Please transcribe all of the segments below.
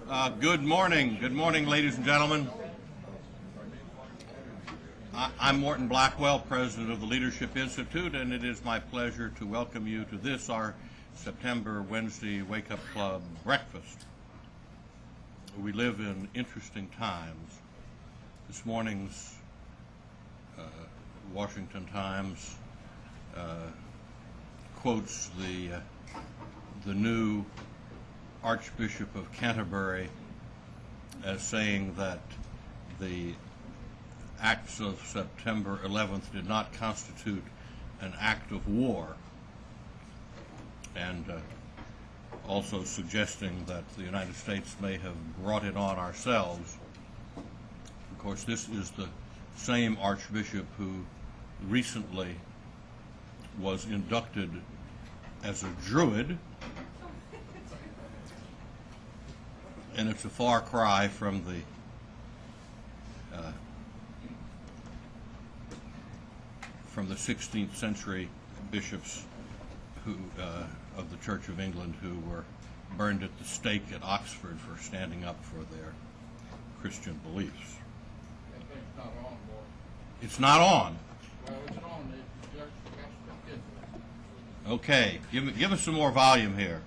Good morning, ladies and gentlemen. I'm Morton Blackwell, president of the Leadership Institute, and it is my pleasure to welcome you to this, our September Wednesday Wake Up Club breakfast. We live in interesting times. This morning's Washington Times quotes the new Archbishop of Canterbury as saying that the acts of September 11th did not constitute an act of war, and also suggesting that the United States may have brought it on ourselves. Of course, this is the same Archbishop who recently was inducted as a Druid, and it's a far cry from the from the 16th century bishops who of the Church of England who were burned at the stake at Oxford for standing up for their Christian beliefs. It's not on. Well, it's on. Okay, give us some more volume here.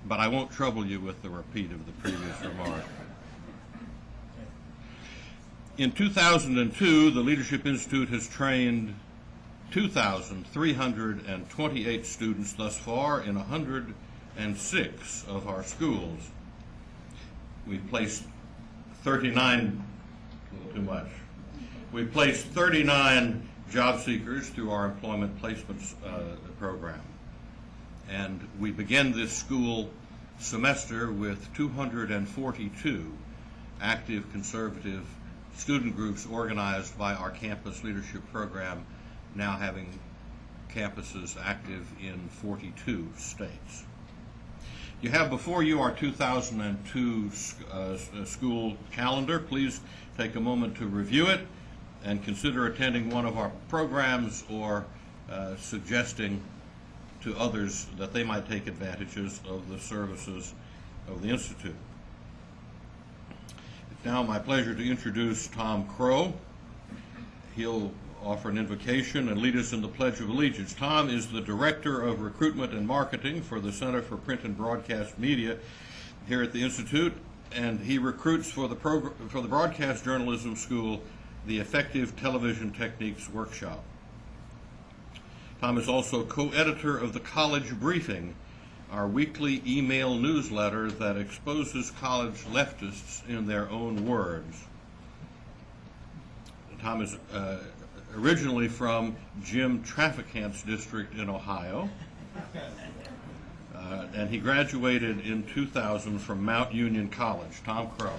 But I won't trouble you with the repeat of the previous remark. In 2002, the Leadership Institute has trained 2,328 students thus far in 106 of our schools. We've placed 39, a little too much. We've placed 39 job seekers through our employment placements program. And we begin this school semester with 242 active conservative student groups organized by our campus leadership program, now having campuses active in 42 states. You have before you our 2002 school calendar. Please take a moment to review it and consider attending one of our programs or suggesting to others that they might take advantages of the services of the Institute. It's now my pleasure to introduce Tom Crow. He'll offer an invocation and lead us in the Pledge of Allegiance. Tom is the Director of Recruitment and Marketing for the Center for Print and Broadcast Media here at the Institute, and he recruits for the Broadcast Journalism School the Effective Television Techniques Workshop. Tom is also co-editor of the College Briefing, our weekly email newsletter that exposes college leftists in their own words. Tom is originally from Jim Trafficant's district in Ohio, and he graduated in 2000 from Mount Union College. Tom Crow.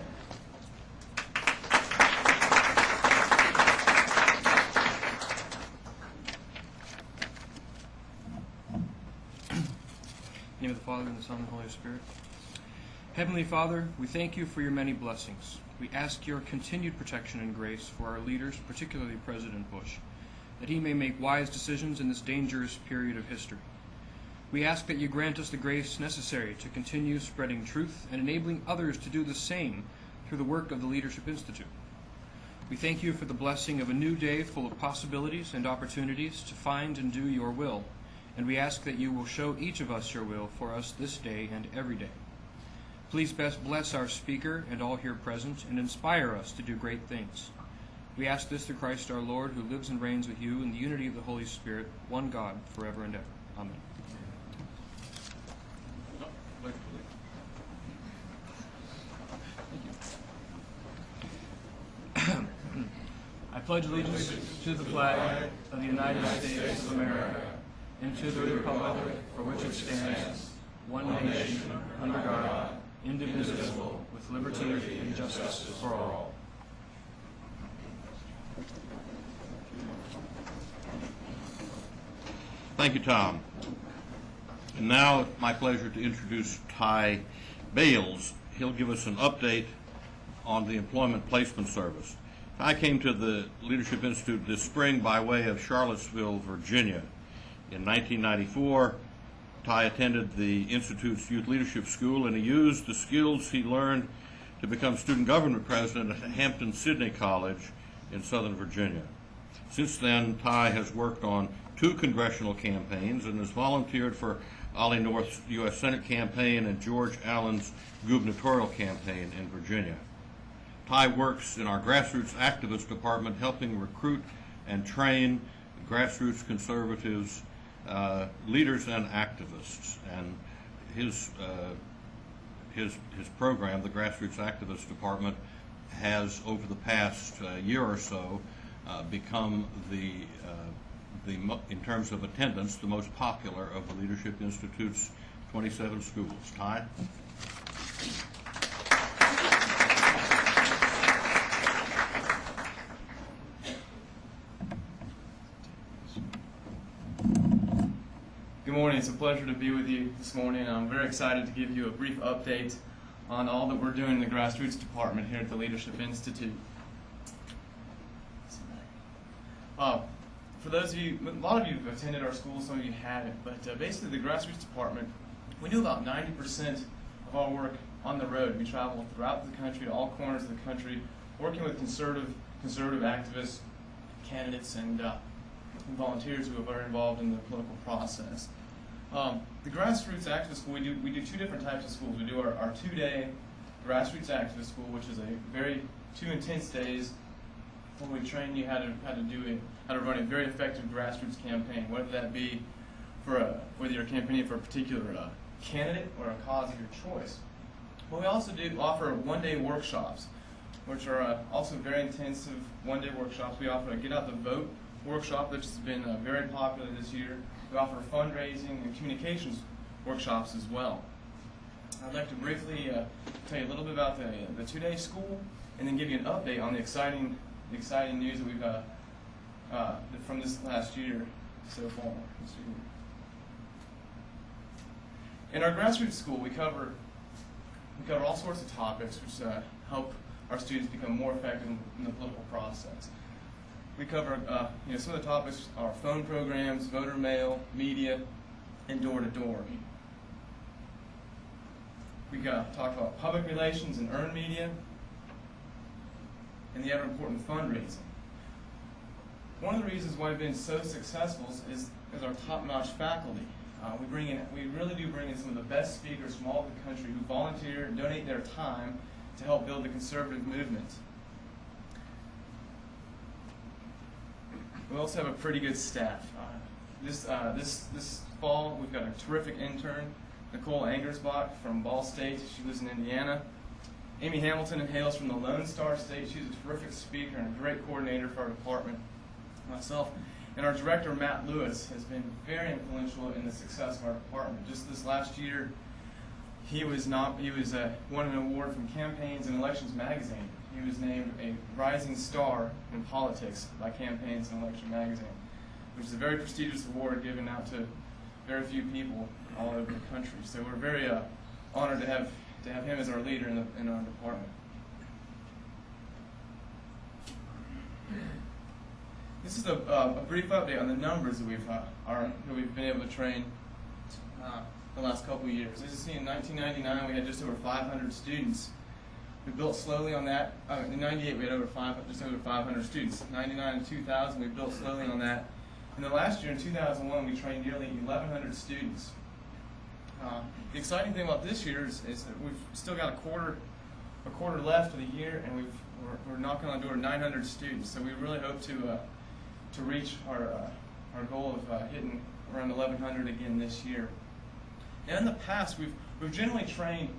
In the name of the Father, and the Son, and the Holy Spirit. Heavenly Father, we thank you for your many blessings. We ask your continued protection and grace for our leaders, particularly President Bush, that he may make wise decisions in this dangerous period of history. We ask that you grant us the grace necessary to continue spreading truth and enabling others to do the same through the work of the Leadership Institute. We thank you for the blessing of a new day full of possibilities and opportunities to find and do your will. And we ask that you will show each of us your will for us this day and every day. Please bless our speaker and all here present, and inspire us to do great things. We ask this through Christ our Lord, who lives and reigns with you in the unity of the Holy Spirit, one God, forever and ever. Amen. I pledge allegiance to the flag of the United States of America, and to the republic for which it stands, one nation, under God, indivisible, with liberty and justice for all. Thank you, Tom. And now it's my pleasure to introduce Ty Bales. He'll give us an update on the Employment Placement Service. I came to the Leadership Institute this spring by way of Charlottesville, Virginia. In 1994, Ty attended the Institute's Youth Leadership School, and he used the skills he learned to become student government president at Hampton-Sydney College in Southern Virginia. Since then, Ty has worked on 2 congressional campaigns and has volunteered for Ollie North's U.S. Senate campaign and George Allen's gubernatorial campaign in Virginia. Ty works in our grassroots activist department, helping recruit and train grassroots conservatives, leaders and activists. And his program, the Grassroots Activist Department, has over the past year or so become in terms of attendance, the most popular of the Leadership Institute's 27 schools. Ty? Good morning. It's a pleasure to be with you this morning. I'm very excited to give you a brief update on all that we're doing in the Grassroots Department here at the Leadership Institute. For those of you, a lot of you have attended our school, some of you haven't, but basically the Grassroots Department, we do about 90% of our work on the road. We travel throughout the country, to all corners of the country, working with conservative activists, candidates, and volunteers who are very involved in the political process. The Grassroots Activist School, we do 2 different types of schools. We do our 2-day Grassroots Activist School, which is a 2 intense days where we train you how to run a very effective grassroots campaign, whether that be for whether you're campaigning for a particular candidate or a cause of your choice. But we also do offer 1-day workshops, which are also very intensive 1-day workshops. We offer a Get Out the Vote workshop, which has been very popular this year. We offer fundraising and communications workshops as well. I'd like to briefly tell you a little bit about the 2-day school, and then give you an update on the exciting news that we've from this last year so far. In our grassroots school, we cover all sorts of topics which help our students become more effective in the political process. We cover some of the topics are phone programs, voter mail, media, and door-to-door. We talk about public relations and earned media, and the ever important fundraising. One of the reasons why we've been so successful is our top-notch faculty. We really do bring in some of the best speakers from all over the country who volunteer and donate their time to help build the conservative movement. We also have a pretty good staff. This fall, we've got a terrific intern, Nicole Angersbach from Ball State. She lives in Indiana. Amy Hamilton hails from the Lone Star State. She's a terrific speaker and a great coordinator for our department. Myself and our director, Matt Lewis, has been very influential in the success of our department. Just this last year, he won an award from Campaigns and Elections magazine. He was named a rising star in politics by Campaigns and Election magazine, which is a very prestigious award given out to very few people all over the country. So we're very honored to have him as our leader in our department. This is a brief update on the numbers that we've been able to train the last couple of years. As you see, in 1999 we had just over 500 students. We built slowly on that. In '98 we had just over 500 students. 99 and 2000 we built slowly on that. And the last year in 2001 we trained nearly 1,100 students. The exciting thing about this year is that we've still got a quarter left of the year, and we're knocking on the door of 900 students. So we really hope to reach our goal of hitting around 1,100 again this year. Now in the past we've generally trained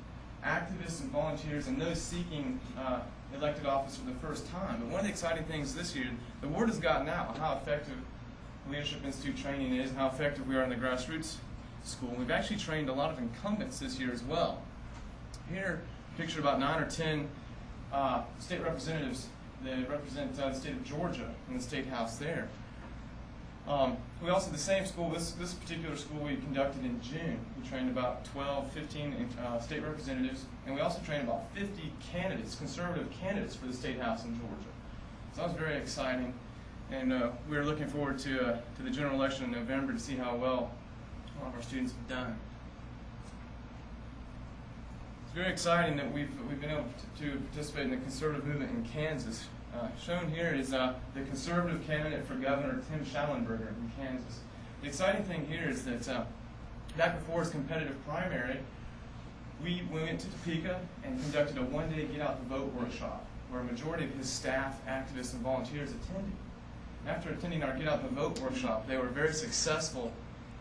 activists and volunteers and those seeking elected office for the first time. But one of the exciting things this year, the word has gotten out how effective Leadership Institute training is and how effective we are in the grassroots school. We've actually trained a lot of incumbents this year as well. Here, picture about 9 or 10 state representatives that represent the state of Georgia in the State House there. We also, the same school, this particular school we conducted in June. We trained about 15 state representatives, and we also trained about 50 candidates, conservative candidates for the State House in Georgia. So that was very exciting, and we're looking forward to the general election in November to see how well a lot of our students have done. It's very exciting that we've been able to participate in the conservative movement in Kansas. Shown here is the conservative candidate for governor, Tim Schallenberger in Kansas. The exciting thing here is that back before his competitive primary, we went to Topeka and conducted a one-day get-out-the-vote workshop where a majority of his staff, activists, and volunteers attended. After attending our get-out-the-vote workshop, they were very successful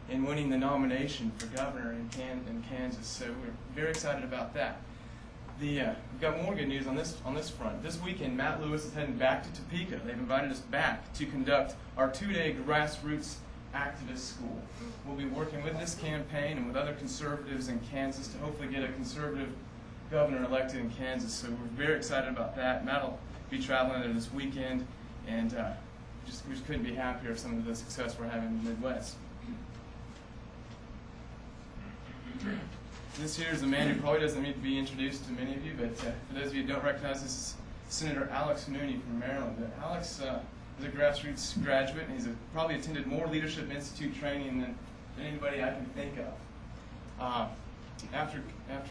in winning the nomination for governor in Kansas, so we're very excited about that. We've got more good news on this front. This weekend, Matt Lewis is heading back to Topeka. They've invited us back to conduct our two-day grassroots activist school. We'll be working with this campaign and with other conservatives in Kansas to hopefully get a conservative governor elected in Kansas. So we're very excited about that. Matt will be traveling there this weekend, and we just couldn't be happier with some of the success we're having in the Midwest. This here is a man who probably doesn't need to be introduced to many of you, but for those of you who don't recognize, this is Senator Alex Mooney from Maryland. Alex is a grassroots graduate, and he's probably attended more Leadership Institute training than anybody I can think of. After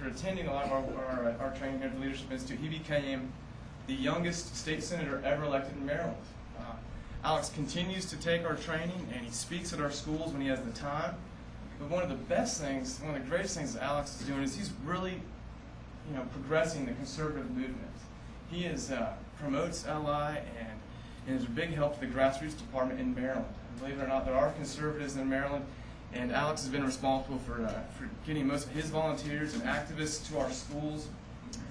attending a lot of our training here at the Leadership Institute, he became the youngest state senator ever elected in Maryland. Alex continues to take our training, and he speaks at our schools when he has the time. But one of the best things, one of the greatest things that Alex is doing is he's really, progressing the conservative movement. He promotes LI and is a big help to the grassroots department in Maryland. And believe it or not, there are conservatives in Maryland, and Alex has been responsible for getting most of his volunteers and activists to our schools.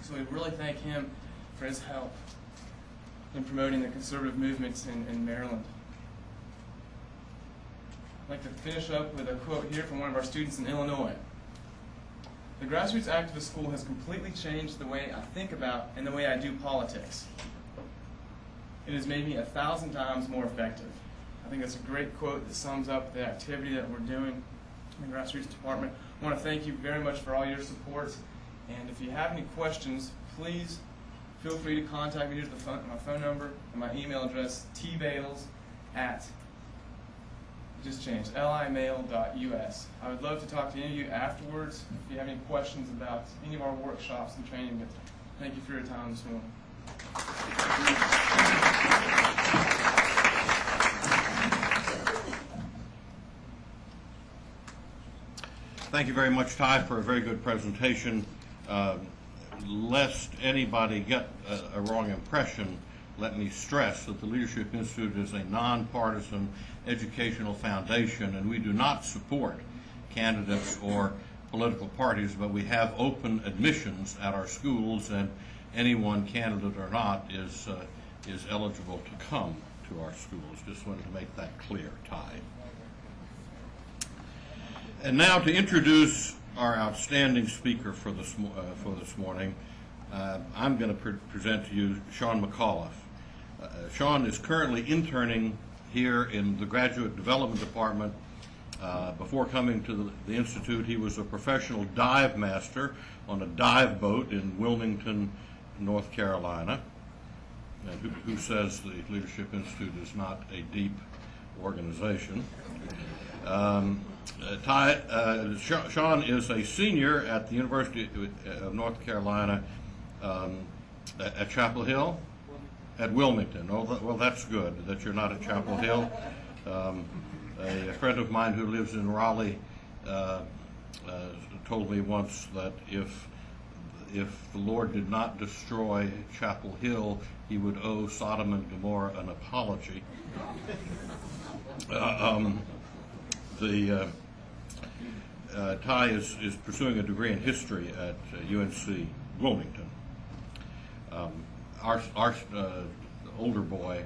So we really thank him for his help in promoting the conservative movements in Maryland. I'd like to finish up with a quote here from one of our students in Illinois. The Grassroots Activist School has completely changed the way I think about and the way I do politics. It has made me 1,000 times more effective. I think that's a great quote that sums up the activity that we're doing in the Grassroots Department. I want to thank you very much for all your support, and if you have any questions, please feel free to contact me. Here's my phone number and my email address, tbales@limail.us. I would love to talk to any of you afterwards if you have any questions about any of our workshops and training. But thank you for your time this morning. Thank you very much, Ty, for a very good presentation. Lest anybody get a wrong impression, let me stress that the Leadership Institute is a nonpartisan educational foundation, and we do not support candidates or political parties, but we have open admissions at our schools, and anyone, candidate or not, is eligible to come to our schools. Just wanted to make that clear, Ty. And now to introduce our outstanding speaker for this morning, I'm going to present to you Sean McAuliffe. Sean is currently interning here in the Graduate Development Department. Before coming to the Institute, he was a professional dive master on a dive boat in Wilmington, North Carolina. And who says the Leadership Institute is not a deep organization? Sean is a senior at the University of North Carolina at Chapel Hill? At Wilmington. Oh, well, that's good that you're not at Chapel Hill. A friend of mine who lives in Raleigh told me once that if the Lord did not destroy Chapel Hill, he would owe Sodom and Gomorrah an apology. Ty is pursuing a degree in history at UNC Wilmington. Our older boy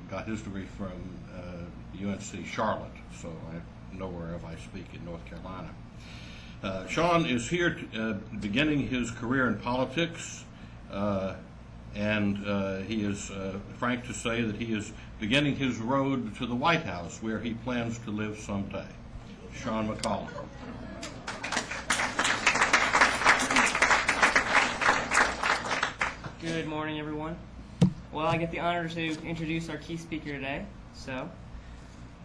got his degree from UNC Charlotte, so I know wherever I speak in North Carolina. Sean is here beginning his career in politics, and he is frank to say that he is beginning his road to the White House, where he plans to live someday. Sean McAuliffe. Good morning, everyone. Well, I get the honor to introduce our key speaker today. So,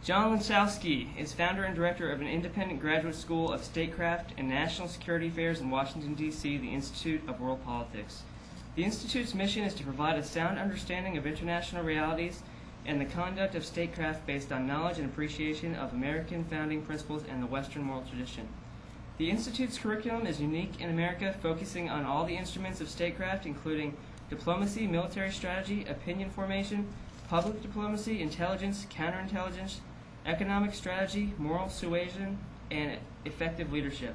John Lenczowski is founder and director of an independent graduate school of statecraft and national security affairs in Washington, D.C., the Institute of World Politics. The Institute's mission is to provide a sound understanding of international realities and the conduct of statecraft based on knowledge and appreciation of American founding principles and the Western moral tradition. The Institute's curriculum is unique in America, focusing on all the instruments of statecraft, including diplomacy, military strategy, opinion formation, public diplomacy, intelligence, counterintelligence, economic strategy, moral suasion, and effective leadership.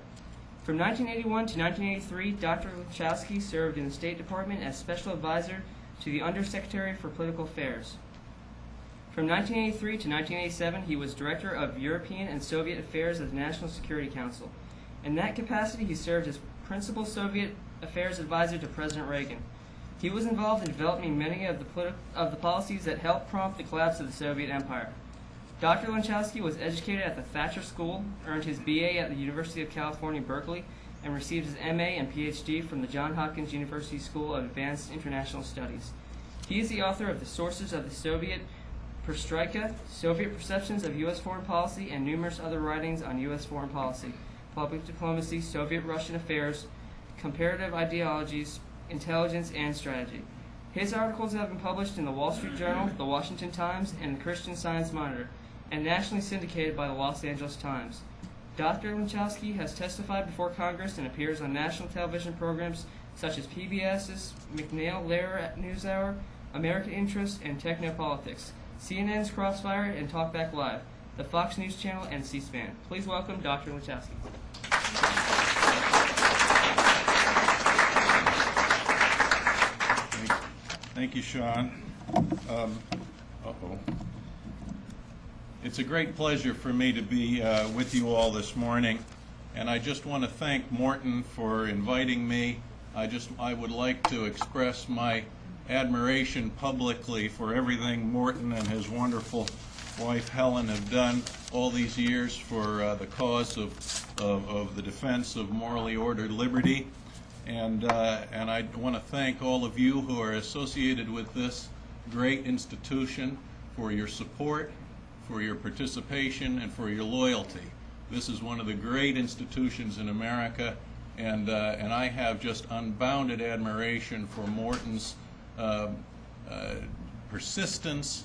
From 1981 to 1983, Dr. Lenczowski served in the State Department as Special Advisor to the Undersecretary for Political Affairs. From 1983 to 1987, he was Director of European and Soviet Affairs of the National Security Council. In that capacity, he served as Principal Soviet Affairs Advisor to President Reagan. He was involved in developing many of the policies that helped prompt the collapse of the Soviet Empire. Dr. Lenczowski was educated at the Thatcher School, earned his BA at the University of California, Berkeley, and received his MA and PhD from the Johns Hopkins University School of Advanced International Studies. He is the author of The Sources of the Soviet Perestroika, Soviet Perceptions of U.S. Foreign Policy, and numerous other writings on U.S. foreign policy, public diplomacy, Soviet-Russian affairs, comparative ideologies, intelligence, and strategy. His articles have been published in the Wall Street Journal, the Washington Times, and the Christian Science Monitor, and nationally syndicated by the Los Angeles Times. Dr. Lenczowski has testified before Congress and appears on national television programs such as PBS's McNeil-Lehrer NewsHour, American Interest, and Technopolitics, CNN's Crossfire, and Talkback Live, the Fox News Channel, and C-SPAN. Please welcome Dr. Lenczowski. Thank you, Sean. It's a great pleasure for me to be with you all this morning, and I just want to thank Morton for inviting me. I would like to express my admiration publicly for everything Morton and his wonderful wife Helen have done all these years for the cause of the defense of morally ordered liberty. And I want to thank all of you who are associated with this great institution for your support, for your participation, and for your loyalty. This is one of the great institutions in America, and I have just unbounded admiration for Morton's persistence,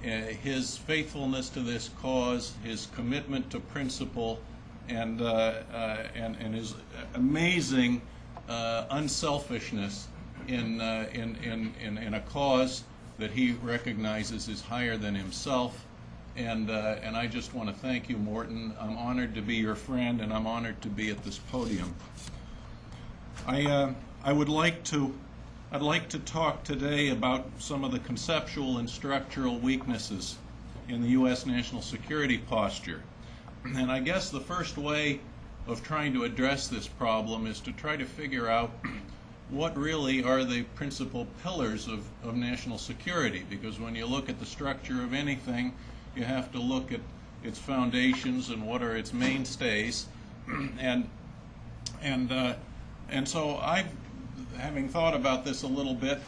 his faithfulness to this cause, his commitment to principle, and his amazing unselfishness in a cause that he recognizes is higher than himself. And I just want to thank you, Morton. I'm honored to be your friend, and I'm honored to be at this podium. I'd like to talk today about some of the conceptual and structural weaknesses in the U.S. national security posture. And I guess the first way of trying to address this problem is to try to figure out what really are the principal pillars of national security, because when you look at the structure of anything, you have to look at its foundations and what are its mainstays. And so having thought about this a little bit,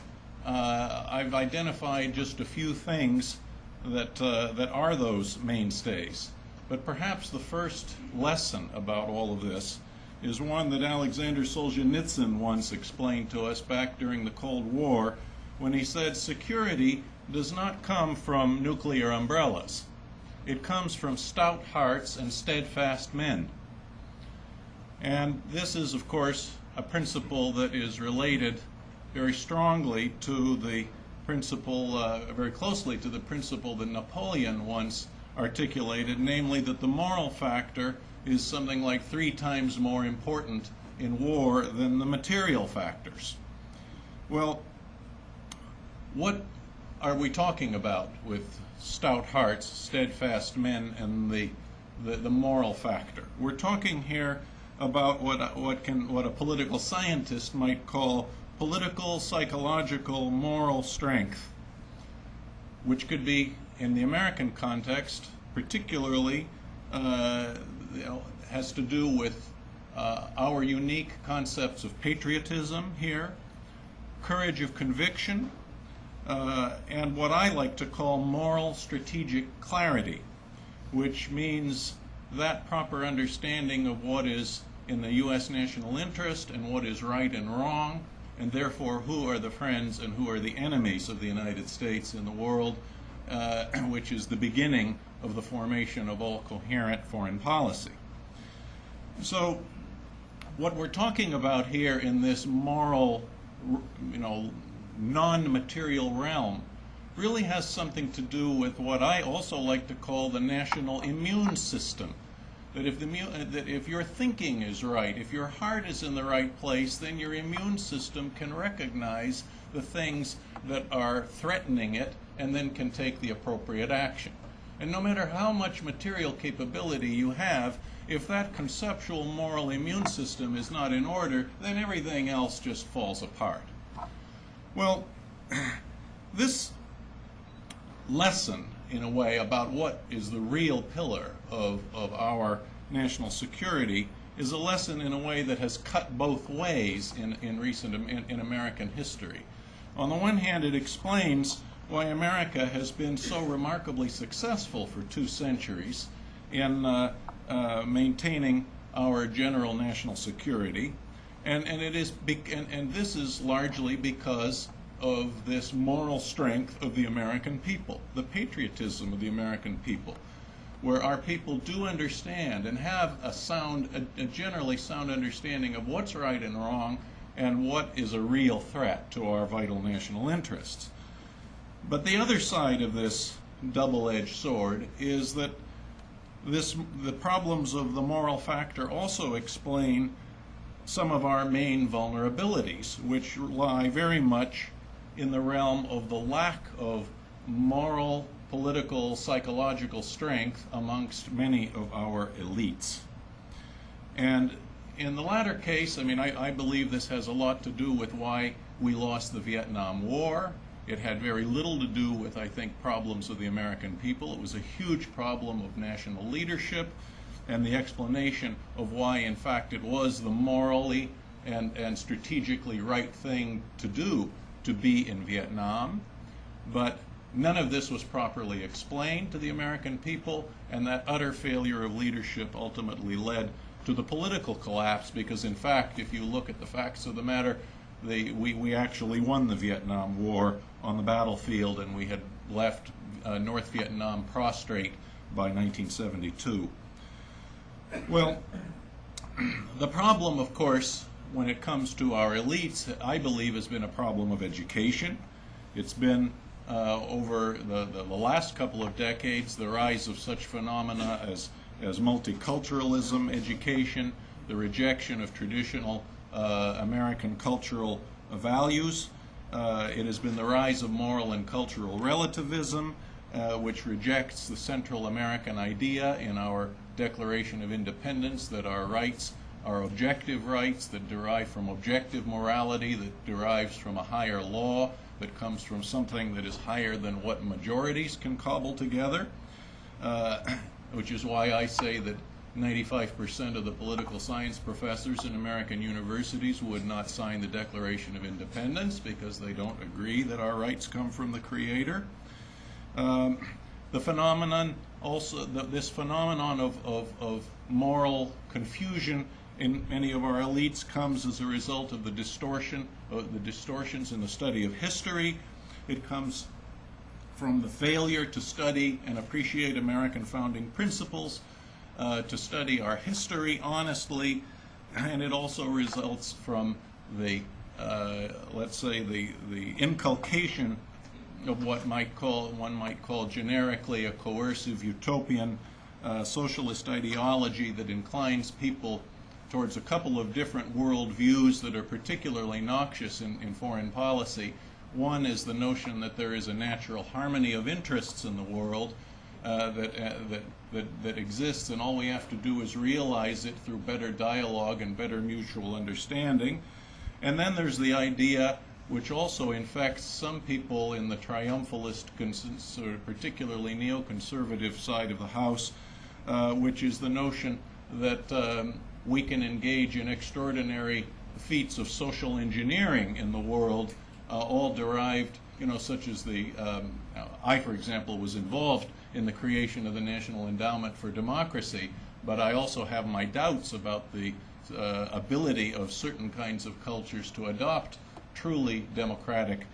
I've identified just a few things that are those mainstays. But perhaps the first lesson about all of this is one that Alexander Solzhenitsyn once explained to us back during the Cold War, when he said, security does not come from nuclear umbrellas. It comes from stout hearts and steadfast men. And this is, of course, a principle that is related very strongly to the principle, very closely to the principle that Napoleon once articulated, namely that the moral factor is something like 3 times more important in war than the material factors. Well, what are we talking about with stout hearts, steadfast men, and the moral factor? We're talking here about what a political scientist might call political, psychological, moral strength, which could be, in the American context, particularly, has to do with our unique concepts of patriotism here, courage of conviction, and what I like to call moral strategic clarity. which means that proper understanding of what is in the U.S. national interest and what is right and wrong, and therefore who are the friends and who are the enemies of the United States in the world, which is the beginning of the formation of all coherent foreign policy. So what we're talking about here in this moral, non-material realm really has something to do with what I also like to call the national immune system. That if your thinking is right, if your heart is in the right place, then your immune system can recognize the things that are threatening it and then can take the appropriate action. And no matter how much material capability you have, if that conceptual moral immune system is not in order, then everything else just falls apart. Well, this lesson, in a way, about what is the real pillar of our national security is a lesson, in a way, that has cut both ways in American history. On the one hand, it explains why America has been so remarkably successful for 2 centuries in maintaining our general national security, and this is largely because of this moral strength of the American people, the patriotism of the American people, where our people do understand and have a generally sound understanding of what's right and wrong and what is a real threat to our vital national interests. But the other side of this double-edged sword is that the problems of the moral factor also explain some of our main vulnerabilities, which lie very much in the realm of the lack of moral, political, psychological strength amongst many of our elites. And in the latter case, I believe this has a lot to do with why we lost the Vietnam War. It had very little to do with, I think, problems of the American people. It was a huge problem of national leadership, and the explanation of why, in fact, it was the morally and strategically right thing to do to be in Vietnam. But none of this was properly explained to the American people, and that utter failure of leadership ultimately led to the political collapse, because, in fact, if you look at the facts of the matter, we actually won the Vietnam War on the battlefield, and we had left North Vietnam prostrate by 1972. Well, the problem, of course, when it comes to our elites, I believe, has been a problem of education. It's been, over the last couple of decades, the rise of such phenomena as multiculturalism education, the rejection of traditional American cultural values. It has been the rise of moral and cultural relativism, which rejects the Central American idea in our Declaration of Independence that our rights are objective rights that derive from objective morality, that derives from a higher law, that comes from something that is higher than what majorities can cobble together, which is why I say that 95% of the political science professors in American universities would not sign the Declaration of Independence because they don't agree that our rights come from the Creator. The phenomenon also, this phenomenon of moral confusion in many of our elites comes as a result of the distortions in the study of history. It comes from the failure to study and appreciate American founding principles, to study our history honestly, and it also results from the, let's say, the inculcation of what one might call generically a coercive utopian socialist ideology that inclines people towards a couple of different world views that are particularly noxious in foreign policy. One is the notion that there is a natural harmony of interests in the world that exists, and all we have to do is realize it through better dialogue and better mutual understanding. And then there's the idea, which also infects some people in the triumphalist, sort of particularly neoconservative side of the House, which is the notion that we can engage in extraordinary feats of social engineering in the world, all derived, such as I, for example, was involved in the creation of the National Endowment for Democracy, but I also have my doubts about the ability of certain kinds of cultures to adopt truly democratic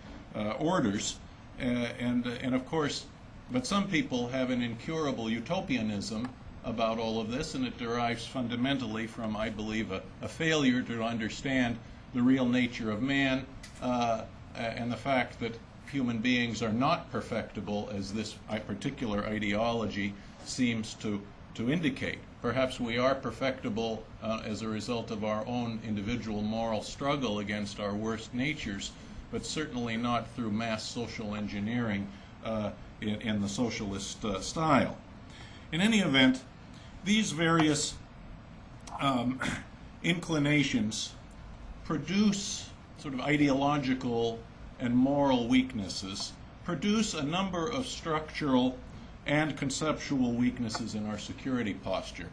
orders. And of course, but some people have an incurable utopianism about all of this, and it derives fundamentally from, I believe, a failure to understand the real nature of man and the fact that human beings are not perfectible, as this particular ideology seems to indicate. Perhaps we are perfectible as a result of our own individual moral struggle against our worst natures, but certainly not through mass social engineering in the socialist style. In any event, these various inclinations produce sort of ideological and moral weaknesses, produce a number of structural and conceptual weaknesses in our security posture.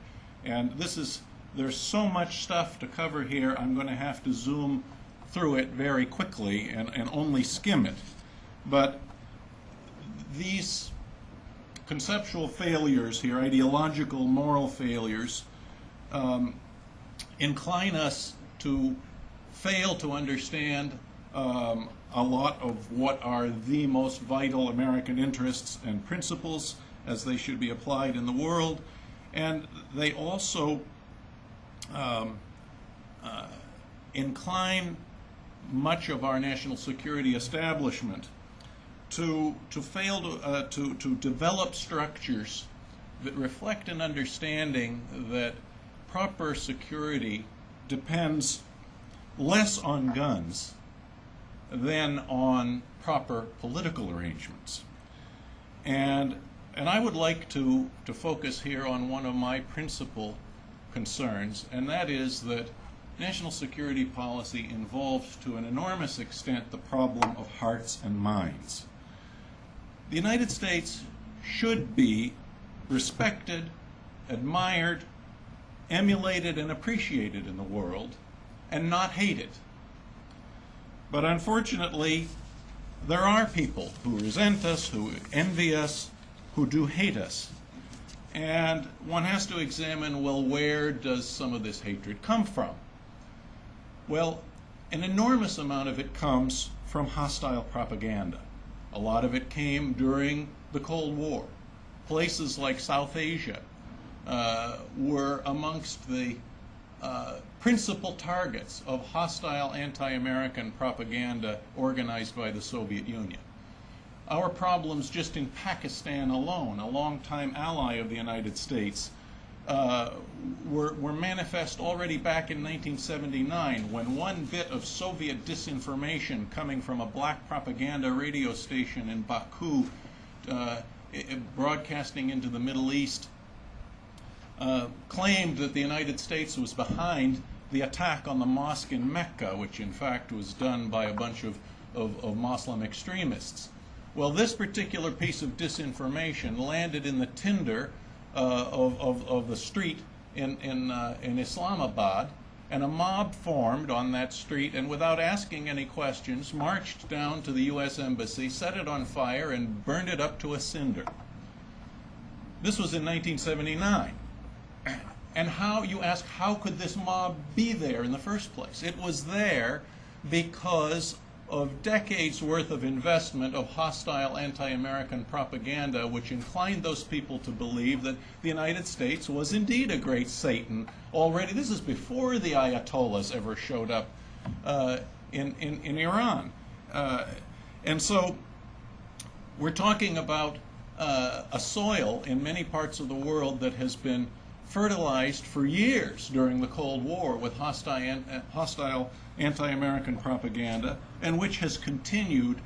And there's so much stuff to cover here, I'm going to have to zoom through it very quickly and only skim it. But these conceptual failures here, ideological, moral failures, incline us to fail to understand a lot of what are the most vital American interests and principles as they should be applied in the world. And they also incline much of our national security establishment to fail to develop structures that reflect an understanding that proper security depends less on guns than on proper political arrangements. And I would like to focus here on one of my principal concerns, and that is that national security policy involves to an enormous extent the problem of hearts and minds. The United States should be respected, admired, emulated, and appreciated in the world, and not hated. But unfortunately, there are people who resent us, who envy us, who do hate us. And one has to examine, well, where does some of this hatred come from? Well, an enormous amount of it comes from hostile propaganda. A lot of it came during the Cold War. Places like South Asia were amongst the principal targets of hostile anti-American propaganda organized by the Soviet Union. Our problems just in Pakistan alone, a longtime ally of the United States, were manifest already back in 1979 when one bit of Soviet disinformation coming from a black propaganda radio station in Baku broadcasting into the Middle East claimed that the United States was behind the attack on the mosque in Mecca, which in fact was done by a bunch of Muslim extremists. Well, this particular piece of disinformation landed in the tinder of the street in Islamabad, and a mob formed on that street and without asking any questions marched down to the U.S. Embassy, set it on fire, and burned it up to a cinder. This was in 1979. And you ask, how could this mob be there in the first place? It was there because of decades worth of investment of hostile anti-American propaganda, which inclined those people to believe that the United States was indeed a great Satan already. This is before the Ayatollahs ever showed up in Iran. And so we're talking about a soil in many parts of the world that has been fertilized for years during the Cold War with hostile anti-American propaganda, and which has continued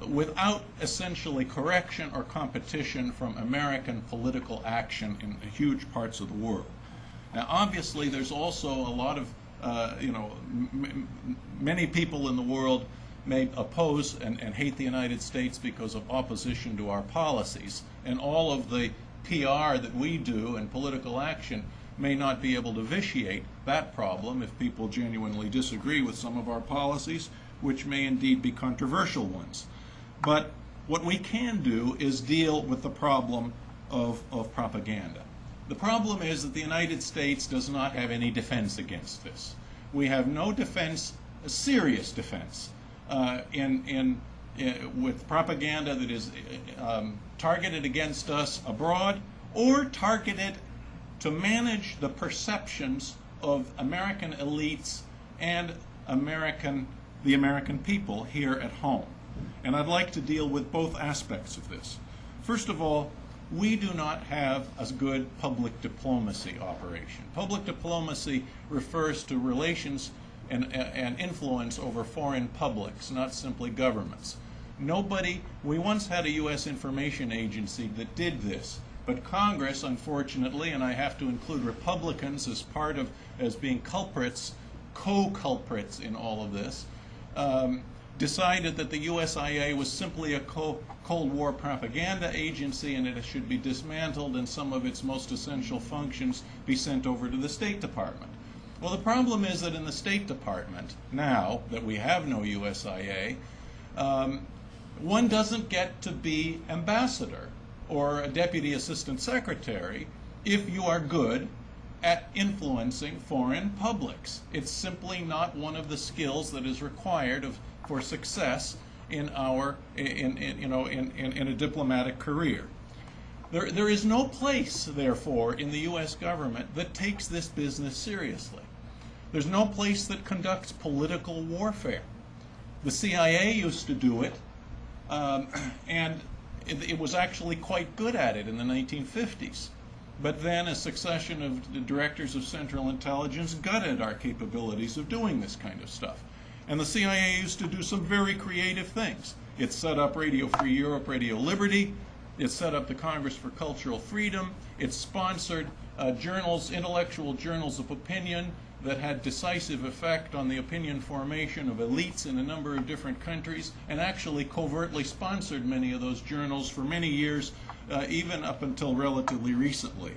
without essentially correction or competition from American political action in huge parts of the world. Now, obviously, there's also a lot of, many people in the world may oppose and hate the United States because of opposition to our policies, and all of the PR that we do and political action may not be able to vitiate that problem if people genuinely disagree with some of our policies, which may indeed be controversial ones. But what we can do is deal with the problem of propaganda. The problem is that the United States does not have any defense against this. We have no defense, a serious defense, with propaganda that is targeted against us abroad or targeted to manage the perceptions of American elites and the American people here at home. And I'd like to deal with both aspects of this. First of all, we do not have a good public diplomacy operation. Public diplomacy refers to relations and influence over foreign publics, not simply governments. We once had a U.S. information agency that did this, but Congress, unfortunately, and I have to include Republicans as being culprits, co-culprits in all of this, decided that the USIA was simply a Cold War propaganda agency and it should be dismantled and some of its most essential functions be sent over to the State Department. Well, the problem is that in the State Department, now that we have no USIA, one doesn't get to be ambassador or a deputy assistant secretary if you are good at influencing foreign publics. It's simply not one of the skills that is required for success in a diplomatic career. There is no place, therefore, in the U.S. government that takes this business seriously. There's no place that conducts political warfare. The CIA used to do it, and it was actually quite good at it in the 1950s. But then a succession of the directors of Central Intelligence gutted our capabilities of doing this kind of stuff. And the CIA used to do some very creative things. It set up Radio Free Europe, Radio Liberty. It set up the Congress for Cultural Freedom. It sponsored intellectual journals of opinion that had decisive effect on the opinion formation of elites in a number of different countries, and actually covertly sponsored many of those journals for many years, even up until relatively recently.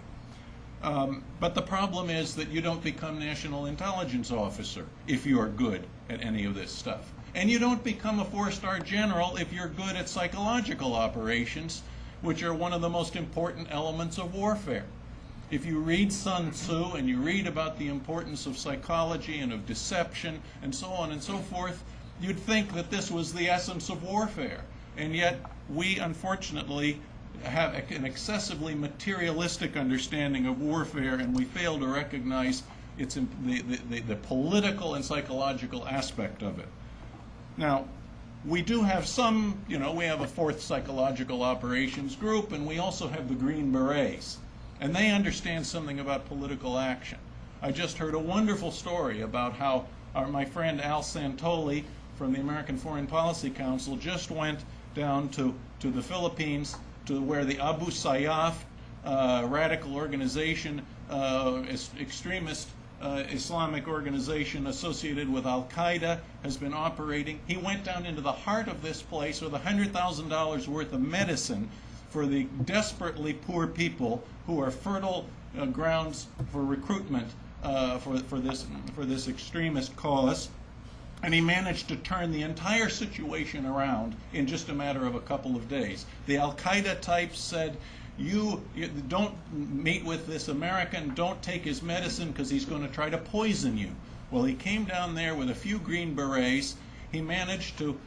But the problem is that you don't become National Intelligence Officer if you are good at any of this stuff. And you don't become a 4-star general if you're good at psychological operations, which are one of the most important elements of warfare. If you read Sun Tzu and you read about the importance of psychology and of deception and so on and so forth, you'd think that this was the essence of warfare. And yet we, unfortunately, have an excessively materialistic understanding of warfare, and we fail to recognize the political and psychological aspect of it. Now, we do have some, we have a 4th Psychological Operations Group, and we also have the Green Berets. And they understand something about political action. I just heard a wonderful story about how my friend Al Santoli from the American Foreign Policy Council just went down to the Philippines, to where the Abu Sayyaf radical organization, extremist Islamic organization associated with Al-Qaeda, has been operating. He went down into the heart of this place with $100,000 worth of medicine for the desperately poor people who are fertile grounds for recruitment for this extremist cause. And he managed to turn the entire situation around in just a matter of a couple of days. The Al-Qaeda types said, you don't meet with this American, don't take his medicine because he's going to try to poison you. Well, he came down there with a few Green Berets. He managed to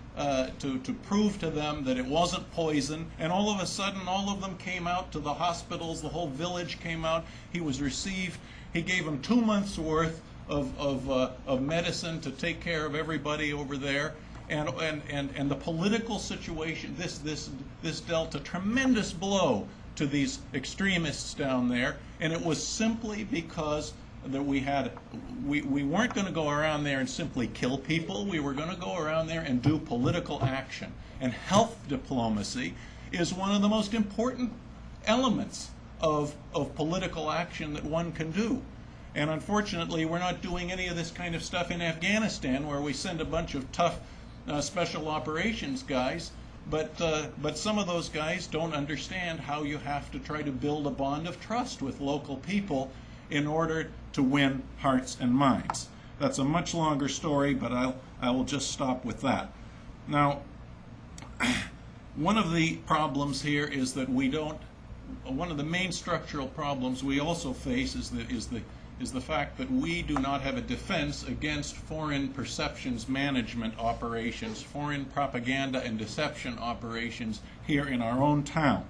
prove to them that it wasn't poison, and all of a sudden all of them came out to the hospitals, the whole village came out. He was received. He gave them 2 months' worth of medicine to take care of everybody over there, and the political situation, this dealt a tremendous blow to these extremists down there, and it was simply because that we weren't going to go around there and simply kill people. We were going to go around there and do political action. And health diplomacy is one of the most important elements of political action that one can do. And unfortunately, we're not doing any of this kind of stuff in Afghanistan, where we send a bunch of tough special operations guys. But some of those guys don't understand how you have to try to build a bond of trust with local people in order to win hearts and minds. That's a much longer story, but I will just stop with that. Now, one of the problems here is that we don't one of the main structural problems we also face is the fact that we do not have a defense against foreign perceptions management operations, foreign propaganda and deception operations here in our own town.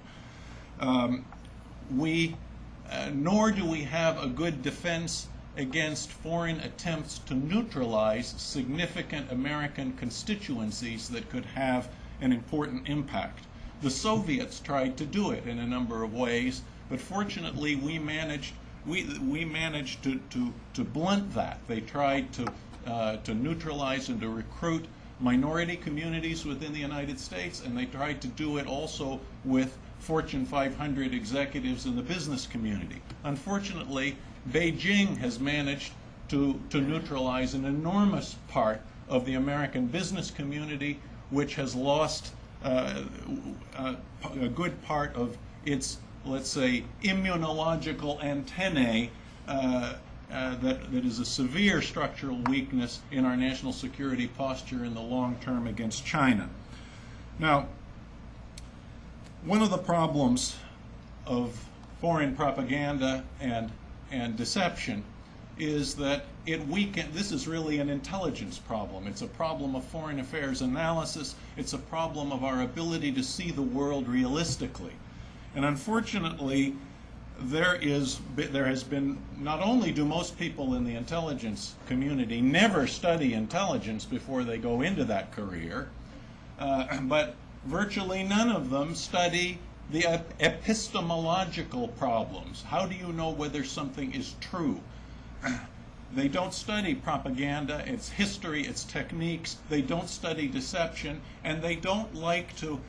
Nor do we have a good defense against foreign attempts to neutralize significant American constituencies that could have an important impact. The Soviets tried to do it in a number of ways, but fortunately we managed to blunt that. They tried to neutralize and to recruit minority communities within the United States, and they tried to do it also with Fortune 500 executives in the business community. Unfortunately, Beijing has managed to neutralize an enormous part of the American business community, which has lost a good part of its, let's say, immunological antennae that is a severe structural weakness in our national security posture in the long term against China. Now, one of the problems of foreign propaganda and deception is that this is really an intelligence problem. It's a problem of foreign affairs analysis. It's a problem of our ability to see the world realistically. And unfortunately, there has been, not only do most people in the intelligence community never study intelligence before they go into that career, but virtually none of them study the epistemological problems. How do you know whether something is true? They don't study propaganda, its history, its techniques. They don't study deception, and they don't like to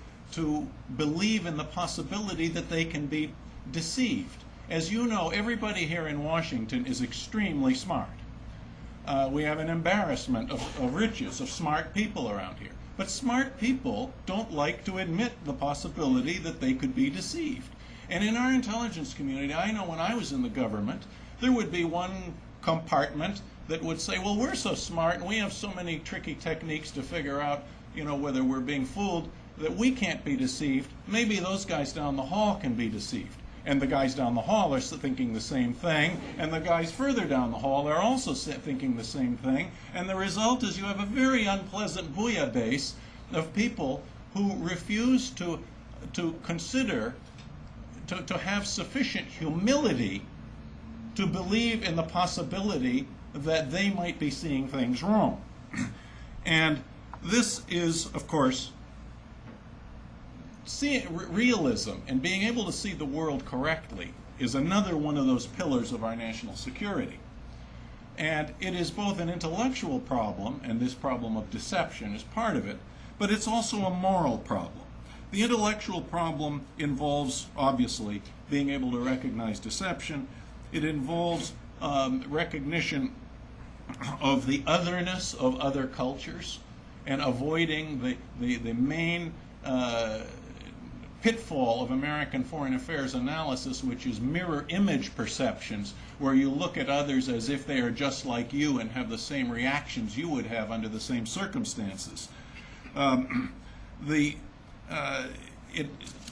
believe in the possibility that they can be deceived. As you know, everybody here in Washington is extremely smart. We have an embarrassment of riches, of smart people around here. But smart people don't like to admit the possibility that they could be deceived. And in our intelligence community, I know when I was in the government, there would be one compartment that would say, well, we're so smart and we have so many tricky techniques to figure out, whether we're being fooled, that we can't be deceived. Maybe those guys down the hall can be deceived. And the guys down the hall are thinking the same thing, and the guys further down the hall are also thinking the same thing. And the result is you have a very unpleasant bouillabaisse of people who refuse to consider, to have sufficient humility to believe in the possibility that they might be seeing things wrong. And this is, of course, realism and being able to see the world correctly is another one of those pillars of our national security. And it is both an intellectual problem, and this problem of deception is part of it, but it's also a moral problem. The intellectual problem involves, obviously, being able to recognize deception. It involves recognition of the otherness of other cultures and avoiding the main pitfall of American foreign affairs analysis, which is mirror image perceptions, where you look at others as if they are just like you and have the same reactions you would have under the same circumstances.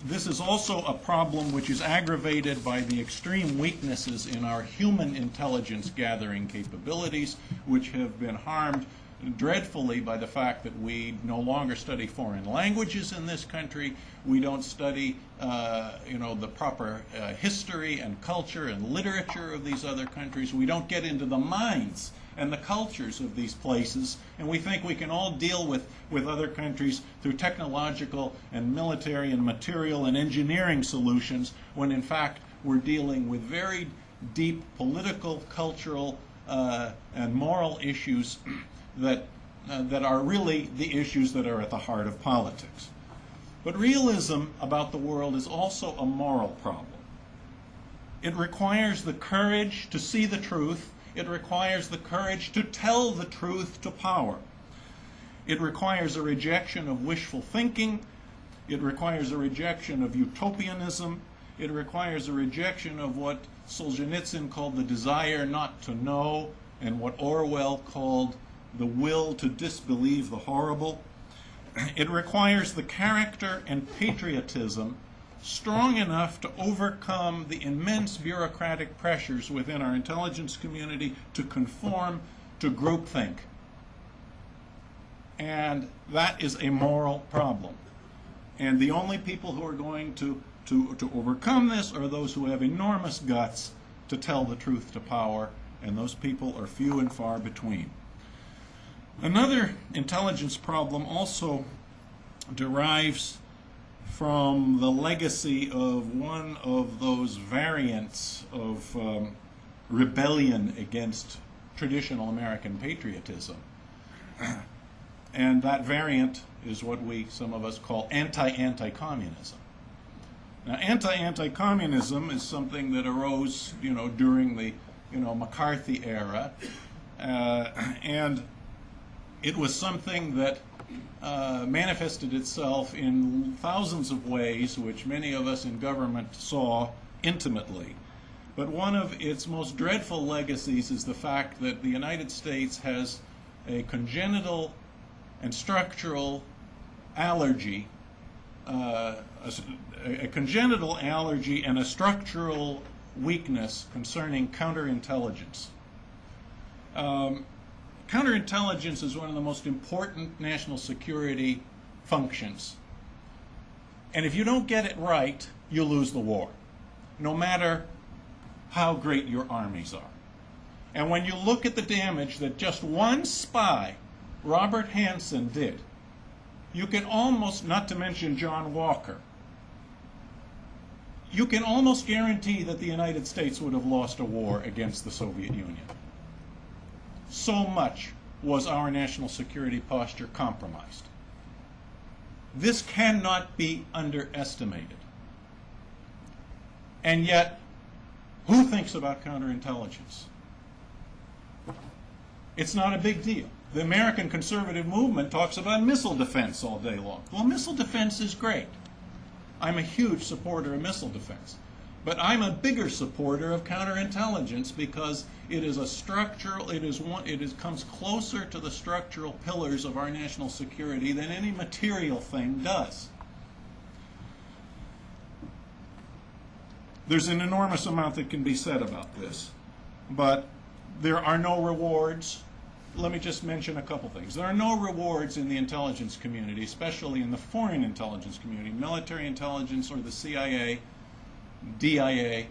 This is also a problem which is aggravated by the extreme weaknesses in our human intelligence gathering capabilities, which have been harmed dreadfully by the fact that we no longer study foreign languages in this country. We don't study, the proper history and culture and literature of these other countries. We don't get into the minds and the cultures of these places, and we think we can all deal with other countries through technological and military and material and engineering solutions, when in fact we're dealing with very deep political, cultural, and moral issues that are really the issues that are at the heart of politics. But realism about the world is also a moral problem. It requires the courage to see the truth. It requires the courage to tell the truth to power. It requires a rejection of wishful thinking. It requires a rejection of utopianism. It requires a rejection of what Solzhenitsyn called the desire not to know, and what Orwell called the will to disbelieve the horrible. It requires the character and patriotism strong enough to overcome the immense bureaucratic pressures within our intelligence community to conform to groupthink. And that is a moral problem. And the only people who are going to overcome this are those who have enormous guts to tell the truth to power, and those people are few and far between. Another intelligence problem also derives from the legacy of one of those variants of rebellion against traditional American patriotism. And that variant is what some of us call anti-communism. Now, anti-communism is something that arose, during the, McCarthy era, and it was something that manifested itself in thousands of ways, which many of us in government saw intimately. But one of its most dreadful legacies is the fact that the United States has a congenital and structural allergy, a congenital allergy and a structural weakness concerning counterintelligence. Counterintelligence is one of the most important national security functions. And if you don't get it right, you lose the war, no matter how great your armies are. And when you look at the damage that just one spy, Robert Hanssen, did, you can almost, not to mention John Walker, you can almost guarantee that the United States would have lost a war against the Soviet Union. So much was our national security posture compromised. This cannot be underestimated. And yet, who thinks about counterintelligence? It's not a big deal. The American conservative movement talks about missile defense all day long. Well, missile defense is great. I'm a huge supporter of missile defense. But I'm a bigger supporter of counterintelligence because it is a structural, it comes closer to the structural pillars of our national security than any material thing does. There's an enormous amount that can be said about this, but there are no rewards. Let me just mention a couple things. There are no rewards in the intelligence community, especially in the foreign intelligence community, military intelligence or the CIA, DIA,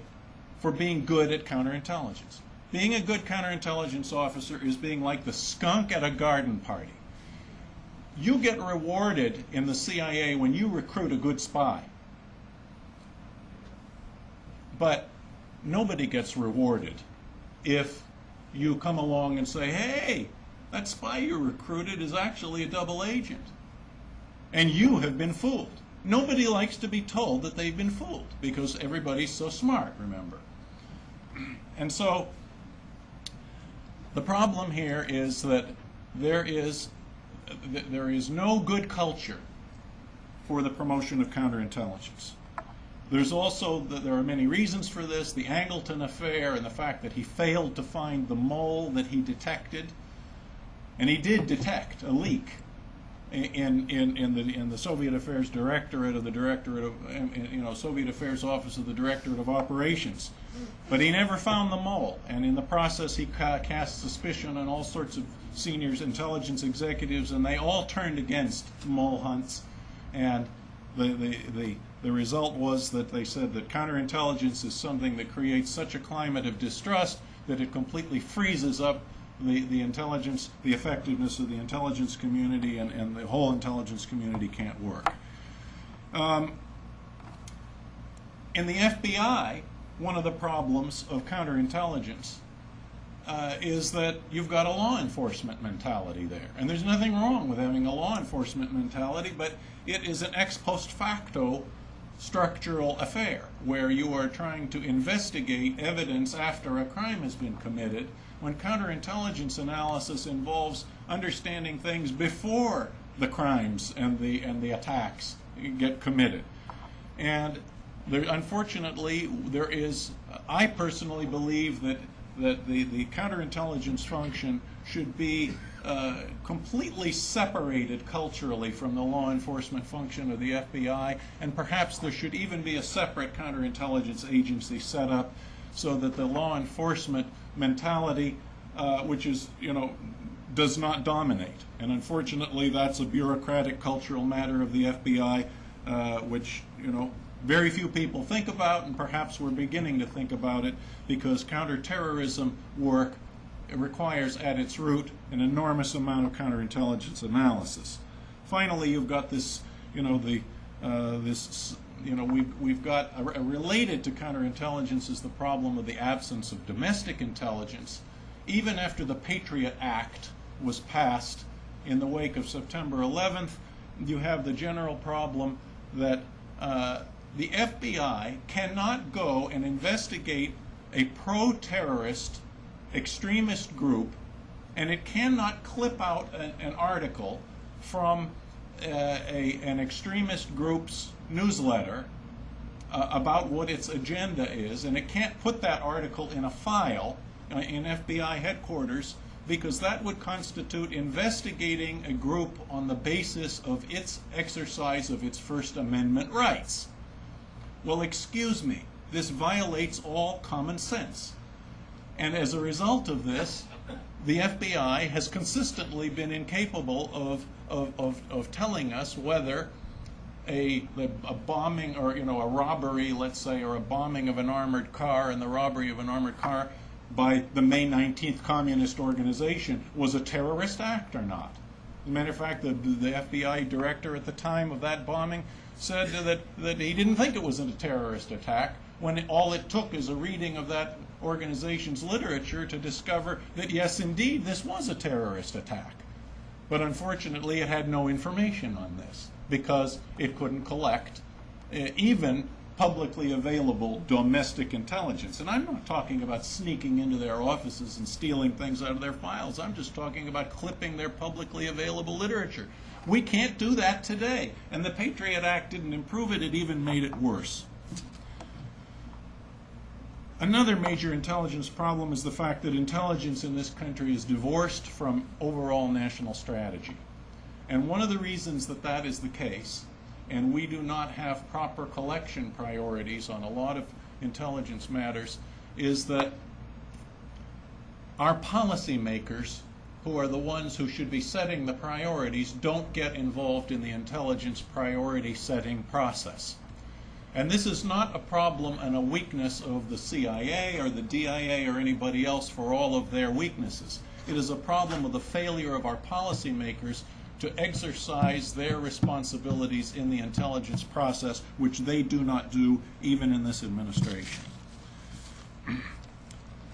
for being good at counterintelligence. Being a good counterintelligence officer is being like the skunk at a garden party. You get rewarded in the CIA when you recruit a good spy. But nobody gets rewarded if you come along and say, hey, that spy you recruited is actually a double agent. And you have been fooled. Nobody likes to be told that they've been fooled because everybody's so smart, remember. And so the problem here is that there is no good culture for the promotion of counterintelligence. There's also, there are many reasons for this, the Angleton affair and the fact that he failed to find the mole that he detected. And he did detect a leak in the Soviet Affairs Directorate of the Directorate of, Soviet Affairs Office of the Directorate of Operations. But he never found the mole. And in the process, he cast suspicion on all sorts of senior intelligence executives, and they all turned against mole hunts. And the result was that they said that counterintelligence is something that creates such a climate of distrust that it completely freezes up the intelligence, the effectiveness of the intelligence community, and the whole intelligence community can't work. In the FBI, one of the problems of counterintelligence is that you've got a law enforcement mentality there. And there's nothing wrong with having a law enforcement mentality, but it is an ex post facto structural affair where you are trying to investigate evidence after a crime has been committed, when counterintelligence analysis involves understanding things before the crimes and the attacks get committed. And unfortunately, I personally believe that the counterintelligence function should be completely separated culturally from the law enforcement function of the FBI, and perhaps there should even be a separate counterintelligence agency set up so that the law enforcement mentality, which is, does not dominate. And unfortunately, that's a bureaucratic cultural matter of the FBI, which, very few people think about, and perhaps we're beginning to think about it because counterterrorism work requires at its root an enormous amount of counterintelligence analysis. Finally, you've got this, we've got related to counterintelligence is the problem of the absence of domestic intelligence. Even after the Patriot Act was passed in the wake of September 11th, you have the general problem that the FBI cannot go and investigate a pro-terrorist extremist group, and it cannot clip out an article from an extremist group's newsletter about what its agenda is, and it can't put that article in a file in FBI headquarters, because that would constitute investigating a group on the basis of its exercise of its First Amendment rights. Well, excuse me, this violates all common sense. And as a result of this, the FBI has consistently been incapable of telling us whether a bombing or a robbery, let's say, or a bombing of an armored car and the robbery of an armored car by the May 19th Communist Organization was a terrorist act or not. As a matter of fact, the FBI director at the time of that bombing said that he didn't think it was a terrorist attack, when all it took is a reading of that organization's literature to discover that, yes, indeed, this was a terrorist attack. But unfortunately, it had no information on this because it couldn't collect even publicly available domestic intelligence. And I'm not talking about sneaking into their offices and stealing things out of their files. I'm just talking about clipping their publicly available literature. We can't do that today. And the Patriot Act didn't improve it, it even made it worse. Another major intelligence problem is the fact that intelligence in this country is divorced from overall national strategy. And one of the reasons that that is the case, and we do not have proper collection priorities on a lot of intelligence matters, is that our policymakers, who are the ones who should be setting the priorities, don't get involved in the intelligence priority setting process. And this is not a problem and a weakness of the CIA or the DIA or anybody else for all of their weaknesses. It is a problem of the failure of our policymakers to exercise their responsibilities in the intelligence process, which they do not do even in this administration.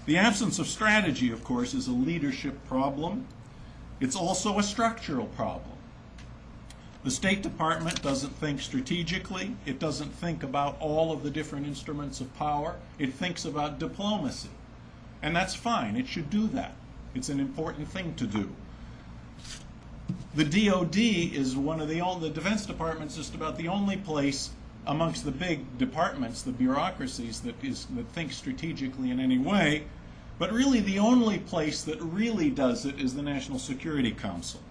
The absence of strategy, of course, is a leadership problem. It's also a structural problem. The State Department doesn't think strategically. It doesn't think about all of the different instruments of power. It thinks about diplomacy. And that's fine. It should do that. It's an important thing to do. The DOD is one of the Defense Department's just about the only place amongst the big departments, the bureaucracies, that thinks strategically in any way. But really the only place that really does it is the National Security Council.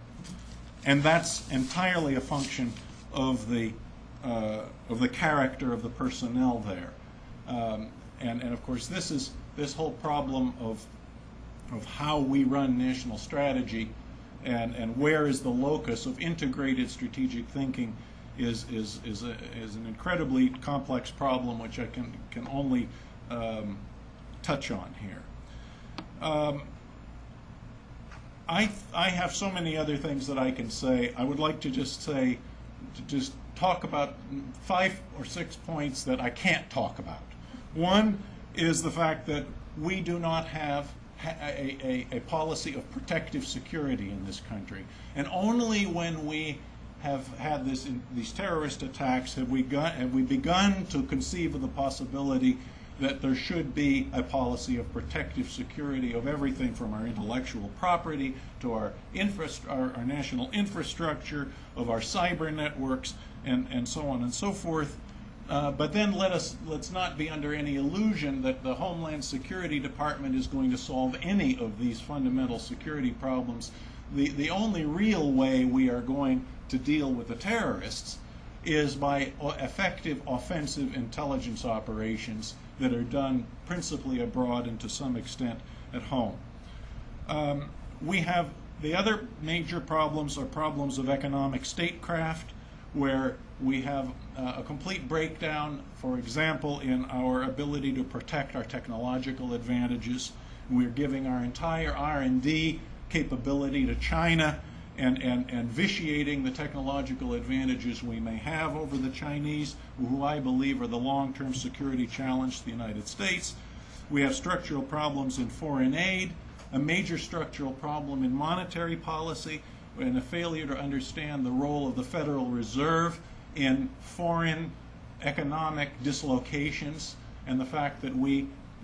And that's entirely a function of the character of the personnel there. And of course, this whole problem of how we run national strategy and where is the locus of integrated strategic thinking is an incredibly complex problem, which I can only touch on here. I have so many other things that I can say. I would like to just talk about 5 or 6 points that I can't talk about. One is the fact that we do not have a policy of protective security in this country. And only when we have had these terrorist attacks have we begun to conceive of the possibility that there should be a policy of protective security of everything from our intellectual property to our national infrastructure, of our cyber networks, and so on and so forth. But then let's not be under any illusion that the Homeland Security Department is going to solve any of these fundamental security problems the only real way we are going to deal with the terrorists is by effective offensive intelligence operations that are done principally abroad and to some extent at home. We have the other major problems are problems of economic statecraft, where we have a complete breakdown, for example, in our ability to protect our technological advantages. We're giving our entire R&D capability to China and vitiating the technological advantages we may have over the Chinese, who I believe are the long-term security challenge to the United States. We have structural problems in foreign aid, a major structural problem in monetary policy, and a failure to understand the role of the Federal Reserve in foreign economic dislocations, and the fact that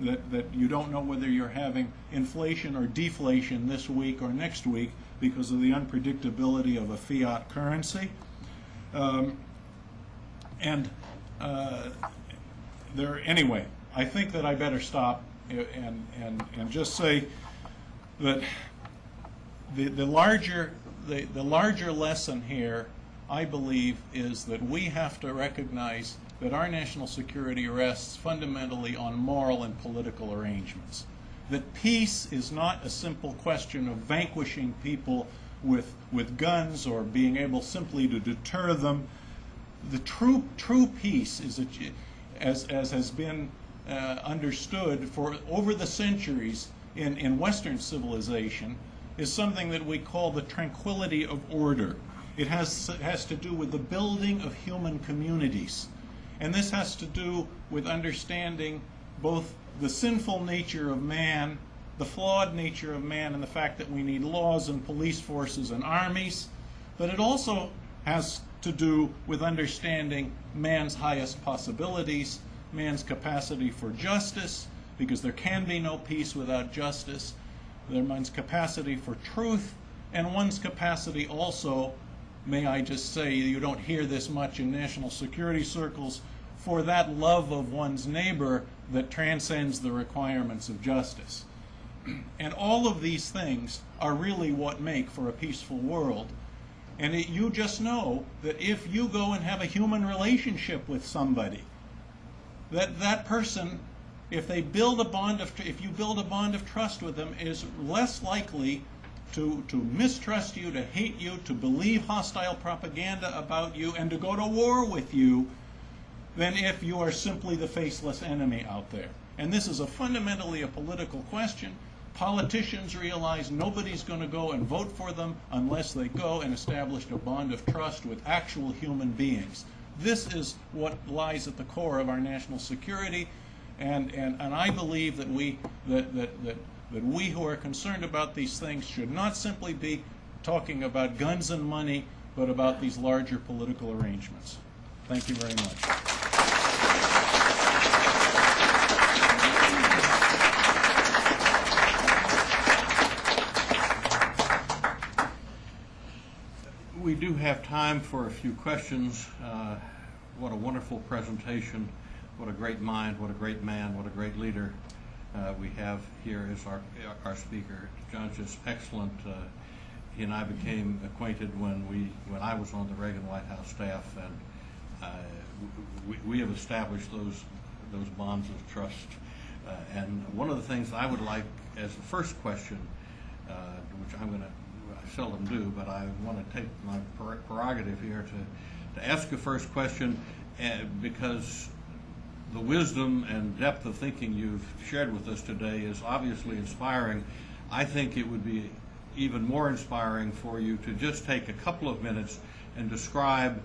that you don't know whether you're having inflation or deflation this week or next week because of the unpredictability of a fiat currency. Anyway, I think that I better stop and just say that the larger lesson here, I believe, is that we have to recognize that our national security rests fundamentally on moral and political arrangements. That peace is not a simple question of vanquishing people with guns or being able simply to deter them. The true peace is, as has been understood for over the centuries in Western civilization, is something that we call the tranquility of order. It has to do with the building of human communities. And this has to do with understanding both the sinful nature of man, the flawed nature of man, and the fact that we need laws and police forces and armies. But it also has to do with understanding man's highest possibilities, man's capacity for justice, because there can be no peace without justice, man's capacity for truth, and one's capacity also, may I just say, you don't hear this much in national security circles, for that love of one's neighbor that transcends the requirements of justice. And all of these things are really what make for a peaceful world. And you just know that if you go and have a human relationship with somebody, that person, if you build a bond of trust with them, is less likely to mistrust you, to hate you, to believe hostile propaganda about you, and to go to war with you, than if you are simply the faceless enemy out there. And this is fundamentally a political question. Politicians realize nobody's going to go and vote for them unless they go and establish a bond of trust with actual human beings. This is what lies at the core of our national security, and I believe that we who are concerned about these things should not simply be talking about guns and money, but about these larger political arrangements. Thank you very much. We do have time for a few questions. What a wonderful presentation. What a great mind, what a great man, what a great leader we have here as our speaker. John's just excellent. He and I became acquainted when I was on the Reagan White House staff, and we have established those bonds of trust. And one of the things I would like as the first question, which I seldom do, but I want to take my prerogative here to ask a first question, because the wisdom and depth of thinking you've shared with us today is obviously inspiring. I think it would be even more inspiring for you to just take a couple of minutes and describe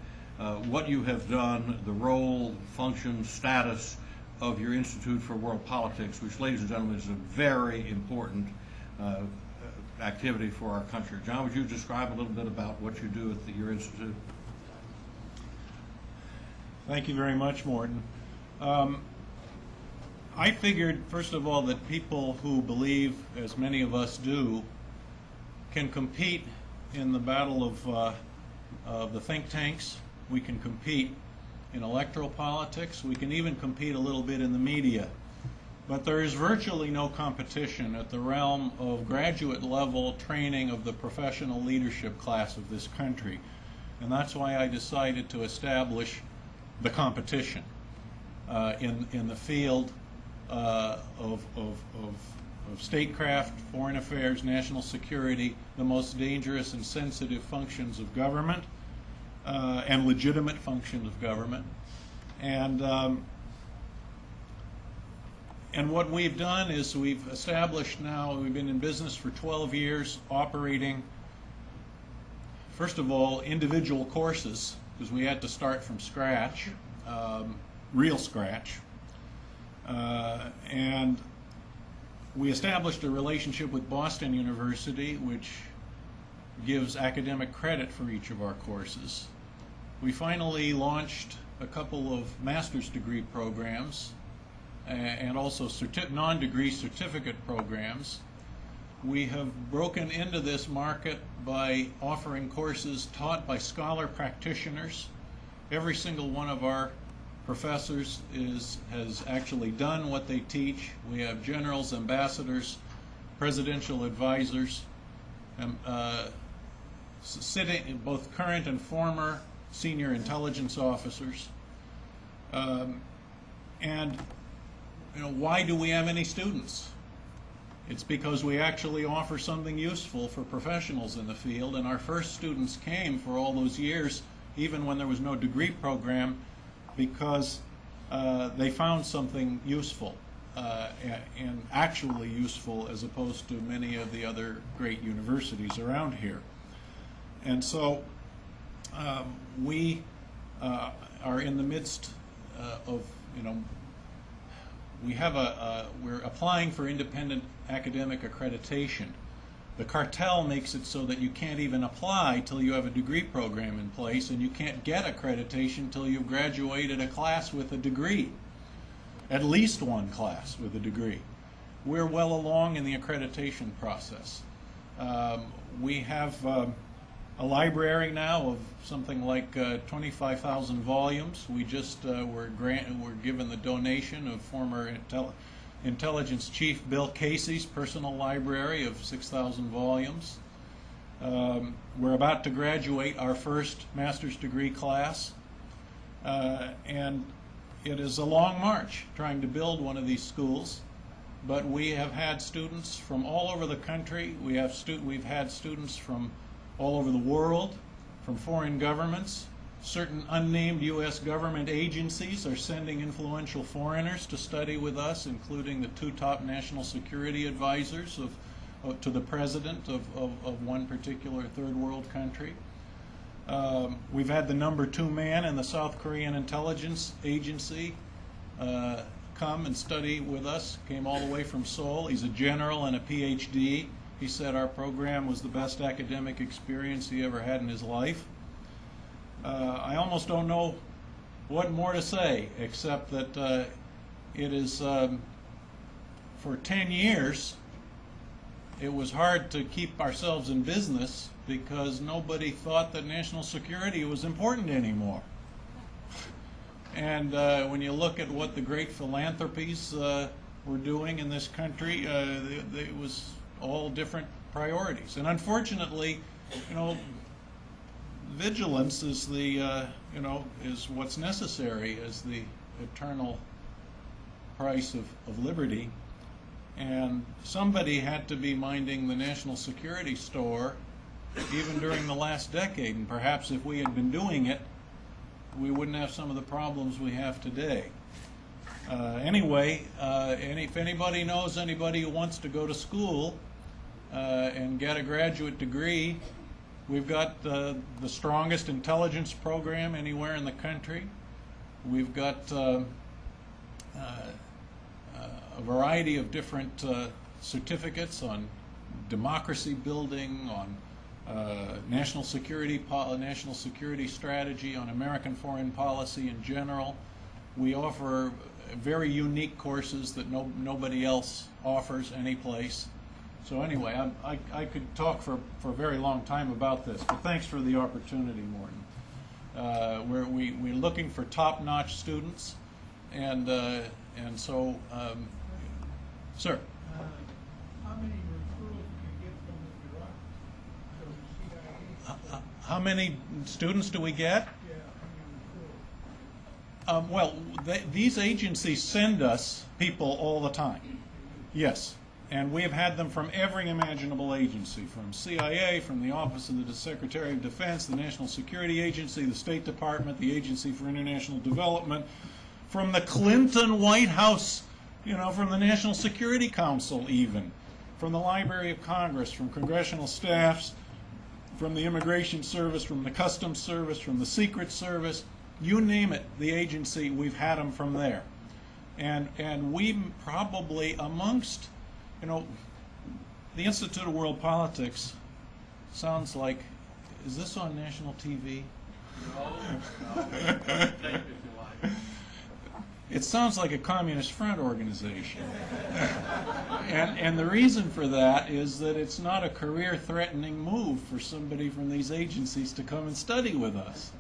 what you have done, the role, function, status of your Institute for World Politics, which, ladies and gentlemen, is a very important activity for our country. John, would you describe a little bit about what you do at your institute? Thank you very much, Morton. I figured, first of all, that people who believe, as many of us do, can compete in the battle of the think tanks. We can compete in electoral politics. We can even compete a little bit in the media. But there is virtually no competition at the realm of graduate level training of the professional leadership class of this country. And that's why I decided to establish the competition in the field of statecraft, foreign affairs, national security, the most dangerous and sensitive functions of government, and legitimate functions of government. And what we've done is we've established now, we've been in business for 12 years, operating, first of all, individual courses, because we had to start from scratch, real scratch. And we established a relationship with Boston University, which gives academic credit for each of our courses. We finally launched a couple of master's degree programs and also non-degree certificate programs. We have broken into this market by offering courses taught by scholar practitioners. Every single one of our professors has actually done what they teach. We have generals, ambassadors, presidential advisors, sitting, both current and former senior intelligence officers. And why do we have any students? It's because we actually offer something useful for professionals in the field, and our first students came for all those years, even when there was no degree program, because they found something useful and actually useful, as opposed to many of the other great universities around here. And so we are in the midst of, we're applying for independent academic accreditation. The cartel makes it so that you can't even apply till you have a degree program in place, and you can't get accreditation till you've graduated a class with a degree, at least one class with a degree. We're well along in the accreditation process. We have a library now of something like 25,000 volumes. We just were given the donation of former Intelligence Chief Bill Casey's personal library of 6,000 volumes. We're about to graduate our first master's degree class, and it is a long march trying to build one of these schools, but we have had students from all over the country. We've had students from all over the world, from foreign governments. Certain unnamed U.S. government agencies are sending influential foreigners to study with us, including the 2 top national security advisors to the president of one particular third world country. We've had the number 2 man in the South Korean intelligence agency come and study with us, came all the way from Seoul. He's a general and a PhD. He said our program was the best academic experience he ever had in his life. I almost don't know what more to say, except that it is, for 10 years, it was hard to keep ourselves in business because nobody thought that national security was important anymore. And when you look at what the great philanthropies were doing in this country, it was all different priorities. And unfortunately, vigilance is is what's necessary as the eternal price of liberty. And somebody had to be minding the national security store even during the last decade, and perhaps if we had been doing it, we wouldn't have some of the problems we have today. Anyway, if anybody knows anybody who wants to go to school and get a graduate degree, we've got the strongest intelligence program anywhere in the country. We've got a variety of different certificates on democracy building, on national security strategy, on American foreign policy in general. We offer very unique courses that nobody else offers anyplace. So anyway, I could talk for a very long time about this, but thanks for the opportunity, Morton. We're looking for top-notch students, and so Sir. How many referrals do you get from the bureaucracy, from the CIA? How many students do we get? Yeah, how many referrals? Well, these agencies send us people all the time. Yes. And we have had them from every imaginable agency, from CIA, from the Office of the Secretary of Defense, the National Security Agency, the State Department, the Agency for International Development, from the Clinton White House, you know, from the National Security Council even, from the Library of Congress, from congressional staffs, from the Immigration Service, from the Customs Service, from the Secret Service, you name it, the agency, we've had them from there. And we probably amongst, you know, the Institute of World Politics sounds like, is this on national TV? It sounds like a Communist Front organization. And the reason for that is that it's not a career-threatening move for somebody from these agencies to come and study with us.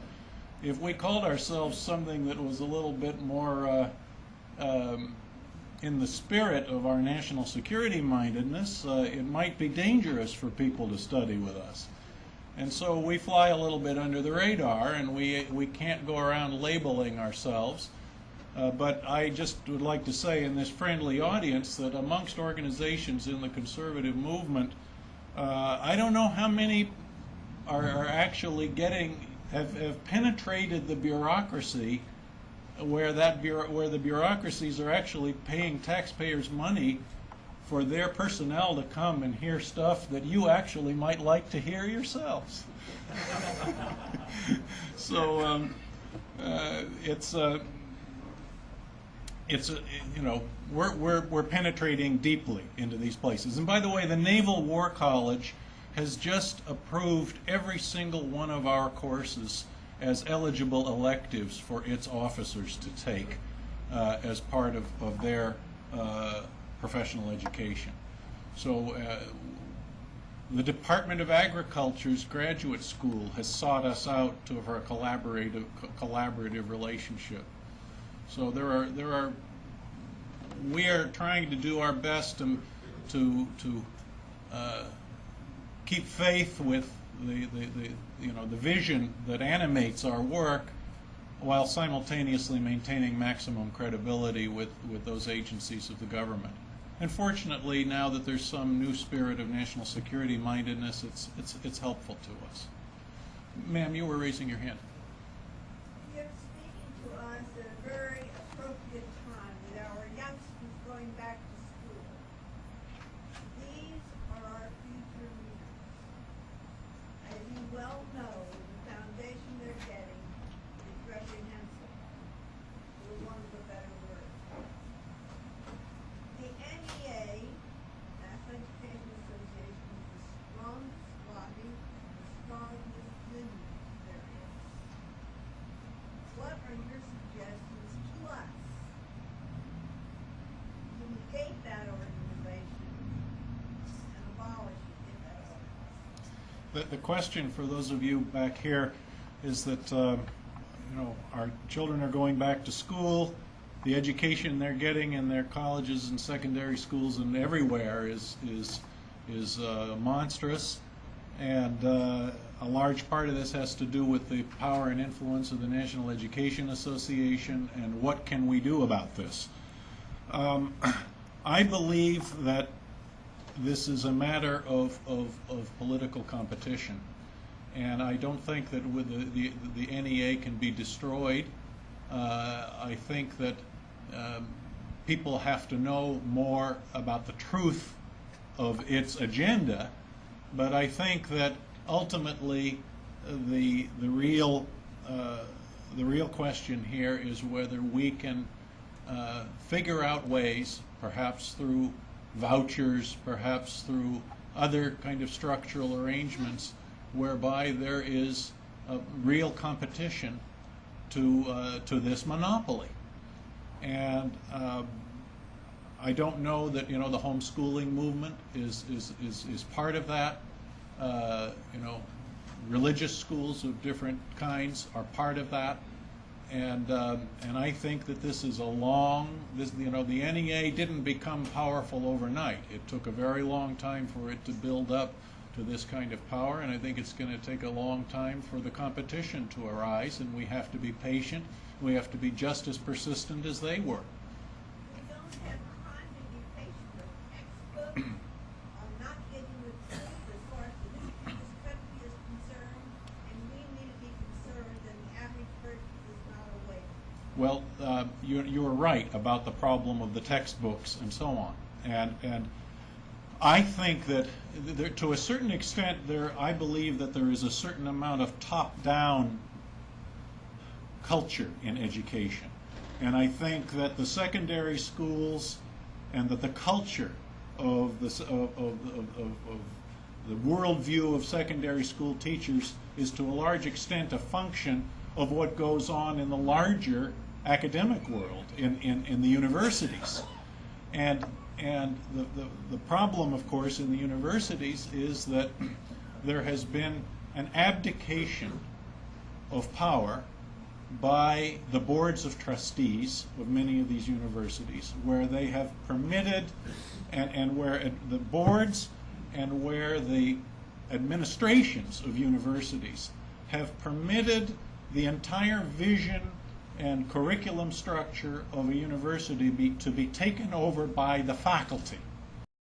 If we called ourselves something that was a little bit more in the spirit of our national security mindedness, it might be dangerous for people to study with us. And so we fly a little bit under the radar, and we can't go around labeling ourselves. But I just would like to say in this friendly audience that amongst organizations in the conservative movement, I don't know how many are actually have penetrated the bureaucracy where the bureaucracies are actually paying taxpayers' money for their personnel to come and hear stuff that you actually might like to hear yourselves. So you know, we're penetrating deeply into these places. And by the way, the Naval War College has just approved every single one of our courses as eligible electives for its officers to take as part of their professional education. So the Department of Agriculture's graduate school has sought us out for a collaborative relationship. So we are trying to do our best to keep faith with the vision that animates our work, while simultaneously maintaining maximum credibility with those agencies of the government. And fortunately, now that there's some new spirit of national security mindedness, it's helpful to us. Ma'am, you were raising your hand. You're speaking to us at a very appropriate time with our youngsters going back to school. These are our future leaders. As you well know, the foundation they're getting is reprehensible, for want of a better word. The NEA, National Education Association, is the strongest lobby, the strongest union there is. What are your suggestions to us to negate that organization and abolish it if at all? The question for those of you back here is that you know, our children are going back to school. The education they're getting in their colleges and secondary schools and everywhere is monstrous, and a large part of this has to do with the power and influence of the National Education Association. And what can we do about this? I believe that this is a matter of political competition, and I don't think that with the NEA can be destroyed. I think that people have to know more about the truth of its agenda, but I think that ultimately the real question here is whether we can figure out ways, perhaps through vouchers, perhaps through other kind of structural arrangements, whereby there is a real competition to this monopoly. And I don't know that, you know, the homeschooling movement is part of that. You know, religious schools of different kinds are part of that. And I think that this is a long, the NEA didn't become powerful overnight. It took a very long time for it to build up to this kind of power, and I think it's going to take a long time for the competition to arise, and we have to be patient. We have to be just as persistent as they were. We don't have time to be patient with textbooks or not getting with schools as far as this country is concerned, and we need to be concerned, and the average person is not aware. Well, you're right about the problem of the textbooks and so on. And I think that to a certain extent, I believe that there is a certain amount of top-down culture in education. And I think that the secondary schools and that the culture of the worldview of secondary school teachers is to a large extent a function of what goes on in the larger academic world, in the universities. And the problem, of course, in the universities is that there has been an abdication of power by the boards of trustees of many of these universities, where they have permitted, and where the boards and where the administrations of universities have permitted the entire vision and curriculum structure of a university to be taken over by the faculty.